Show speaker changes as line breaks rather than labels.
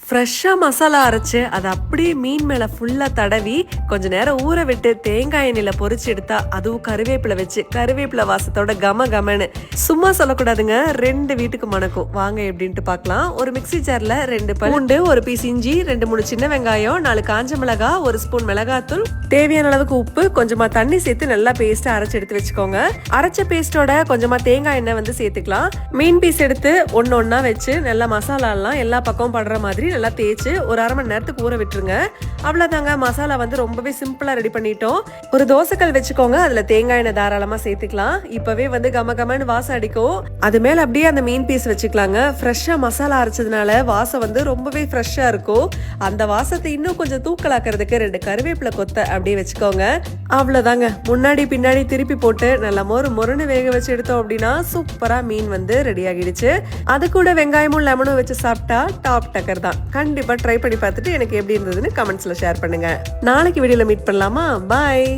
ஃப்ரெஷ்ஷா மசாலா அரைச்சு அதை அப்படியே மீன் மேல ஃபுல்லா தடவி கொஞ்ச நேரம் ஊற விட்டு தேங்காய் எண்ணெயில பொரிச்சு எடுத்தா அதுவும் கருவேப்பிலை வச்சு கருவேப்பிலை வாசத்தோட கம கமன்னு சும்மா சொல்லக்கூடாதுங்க, 2 வீட்டுக்கு மணக்கும். வாங்க எப்படின்ட்டு பார்க்கலாம். ஒரு மிக்ஸி ஜார்ல 2 பூண்டு, 1 பீஸ் இஞ்சி, 2-3 சின்ன வெங்காயம், 4 காஞ்ச மிளகா, 1 ஸ்பூன் மிளகாத்தூள், தேவையான அளவுக்கு உப்பு, கொஞ்சமா தண்ணி சேர்த்து நல்லா பேஸ்டா அரைச்சு எடுத்து வச்சுக்கோங்க. அரைச்ச பேஸ்டோட கொஞ்சமா தேங்காய் எண்ணெய் வந்து சேர்த்துக்கலாம். மீன் பீஸ் எடுத்து ஒன்னா வச்சு நல்லா மசாலா எல்லாம் எல்லா பக்கமும் படுற மாதிரி நல்லா தேய்ச்சு ஒரு 1/2 மணி நேரத்துக்கு ஊற விட்டுருங்க. அவ்வளவுதாங்க, மசாலா வந்து ரொம்பவே சிம்பிளா ரெடி பண்ணிட்டோம். ஒரு தோசைக்கல் வச்சுக்கோங்க, அதுல தேங்காய் எண்ணெய் தாராளமா சேர்த்துக்கலாம். இப்பவே வந்து கம கமன்னு வாசம் அடிக்கும். அது மேல அப்படியே அந்த மீன் பீஸ் வச்சுக்கலாங்க. ஃப்ரெஷ்ஷா மசாலா அரைச்சதுனால வாசம் வந்து ரொம்பவே ஃப்ரெஷ்ஷா இருக்கும். அந்த வாசத்தை இன்னும் கொஞ்சம் தூக்கலாக்குறதுக்கு 2 கருவேப்பிலை கொத்தை அப்படியே வச்சுக்கோங்க. அவ்வளவுதாங்க, முன்னாடி பின்னாடி திருப்பி போட்டு நல்லா மொறுன்னு வேக வச்சு எடுத்தோம் அப்படின்னா சூப்பரா மீன் வந்து ரெடி ஆகிடுச்சு. அது கூட வெங்காயமும் லெமனும் வச்சு சாப்பிட்டா டாப் டக்கர் தான். கண்டிப்பா ட்ரை பண்ணி பார்த்துட்டு எனக்கு எப்படி இருந்ததுன்னு கமெண்ட்ஸ்ல ஷேர் பண்ணுங்க. நாளைக்கு வீடியோல மீட் பண்ணலாமா? பாய்.